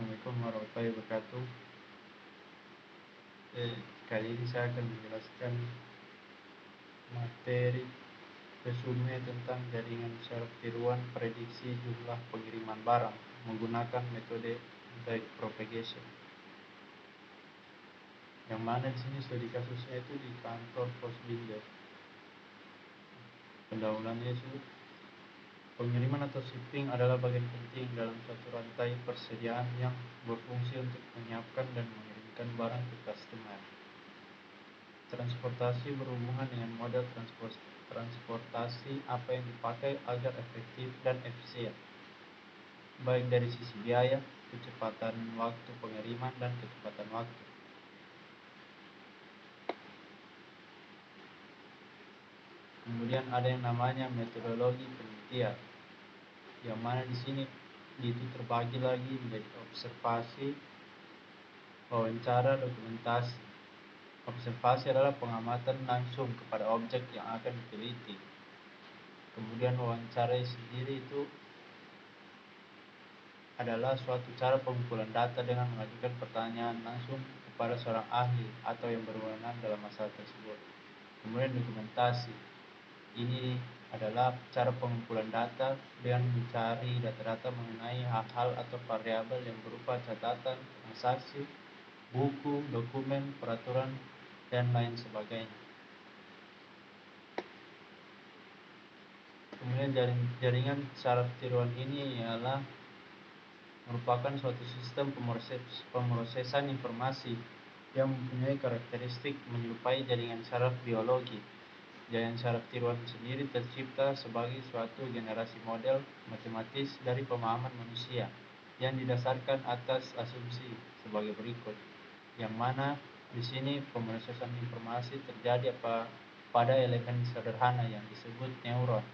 Assalamualaikum warahmatullahi wabarakatuh. Kali ini saya akan menjelaskan materi resume tentang jaringan syaraf tiruan prediksi jumlah pengiriman barang menggunakan metode backpropagation. Yang mana di sini studi kasusnya itu di kantor pos Binder. Pendahuluannya itu pengiriman atau shipping adalah bagian penting dalam suatu rantai persediaan yang berfungsi untuk menyiapkan dan mengirimkan barang ke customer. Transportasi berhubungan dengan model transportasi apa yang dipakai agar efektif dan efisien, baik dari sisi biaya, kecepatan waktu pengiriman, dan kecepatan waktu. Kemudian ada yang namanya metodologi penelitian, yang mana di sini itu terbagi lagi menjadi observasi, wawancara, dokumentasi. Observasi adalah pengamatan langsung kepada objek yang akan diteliti. Kemudian wawancara sendiri itu adalah suatu cara pengumpulan data dengan mengajukan pertanyaan langsung kepada seorang ahli atau yang berwenang dalam masalah tersebut. Kemudian dokumentasi. Ini adalah cara pengumpulan data dengan mencari data-data mengenai hal-hal atau variabel yang berupa catatan, transaksi, buku, dokumen, peraturan, dan lain sebagainya. Kemudian jaringan syaraf tiruan ini ialah merupakan suatu sistem pemrosesan informasi yang mempunyai karakteristik menyerupai jaringan syaraf biologi. Jaringan syaraf tiruan sendiri tercipta sebagai suatu generasi model matematis dari pemahaman manusia yang didasarkan atas asumsi sebagai berikut, yang mana di sini pemrosesan informasi terjadi pada elemen sederhana yang disebut neuron.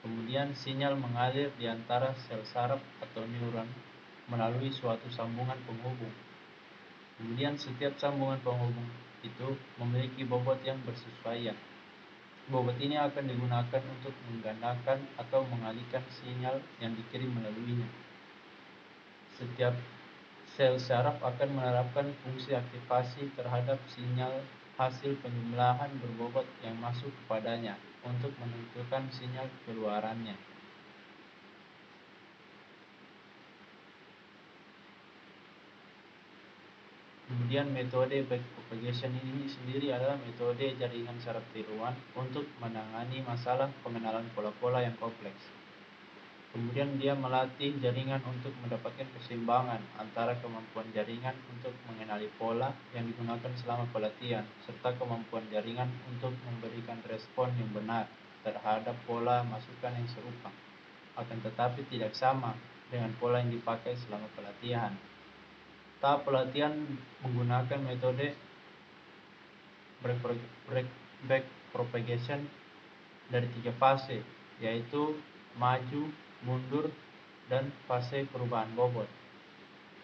Kemudian sinyal mengalir di antara sel saraf atau neuron melalui suatu sambungan penghubung. Kemudian setiap sambungan penghubung itu memiliki bobot yang bersesuaian. Bobot ini akan digunakan untuk menggandakan atau mengalihkan sinyal yang dikirim melaluinya. Setiap sel saraf akan menerapkan fungsi aktivasi terhadap sinyal hasil penjumlahan berbobot yang masuk kepadanya untuk menentukan sinyal keluarannya. Kemudian metode backpropagation ini sendiri adalah metode jaringan syaraf tiruan untuk menangani masalah pengenalan pola-pola yang kompleks. Kemudian dia melatih jaringan untuk mendapatkan keseimbangan antara kemampuan jaringan untuk mengenali pola yang digunakan selama pelatihan, serta kemampuan jaringan untuk memberikan respon yang benar terhadap pola masukan yang serupa, akan tetapi tidak sama dengan pola yang dipakai selama pelatihan. Tahap pelatihan menggunakan metode backpropagation dari 3 fase, yaitu maju, mundur, dan fase perubahan bobot.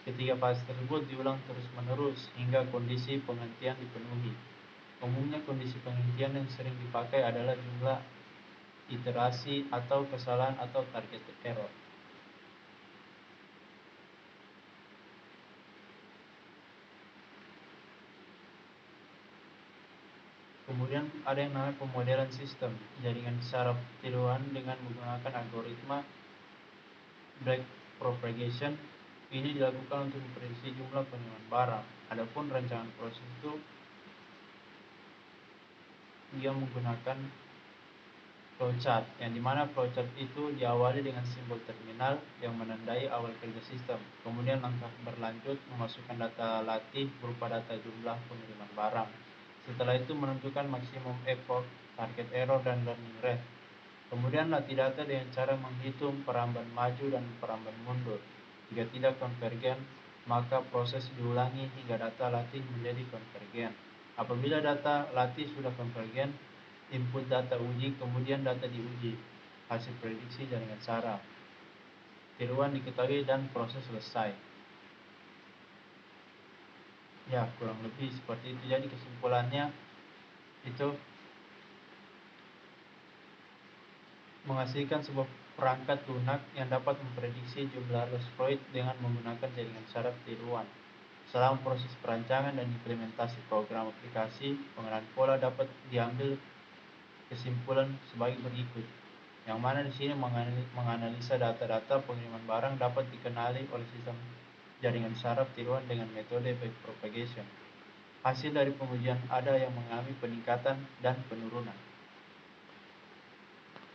Ketiga fase tersebut diulang terus-menerus hingga kondisi penghentian dipenuhi. Umumnya kondisi penghentian yang sering dipakai adalah jumlah iterasi atau kesalahan atau target error. Kemudian ada yang namanya pemodelan sistem jaringan syaraf tiruan dengan menggunakan algoritma backpropagation. Ini dilakukan untuk memprediksi jumlah pengiriman barang. Adapun rancangan proses itu dia menggunakan flowchart, yang dimana flowchart itu diawali dengan simbol terminal yang menandai awal kerja sistem. Kemudian langkah berlanjut memasukkan data latih berupa data jumlah pengiriman barang. Setelah itu menentukan maksimum effort, target error, dan learning rate. Kemudian latih data dengan cara menghitung perambahan maju dan perambahan mundur. Jika tidak konvergen, maka proses diulangi hingga data latih menjadi konvergen. Apabila data latih sudah konvergen, input data uji, kemudian data diuji. Hasil prediksi jaringan syaraf tiruan diketahui dan proses selesai. Ya, kurang lebih seperti itu. Jadi kesimpulannya itu menghasilkan sebuah perangkat lunak yang dapat memprediksi jumlah loss fluid dengan menggunakan jaringan saraf tiruan. Selama proses perancangan dan implementasi program aplikasi, pengenalan pola dapat diambil kesimpulan sebagai berikut, yang mana di sini menganalisa data-data pengiriman barang dapat dikenali oleh sistem jaringan saraf tiruan dengan metode backpropagation. Hasil dari pengujian ada yang mengalami peningkatan dan penurunan.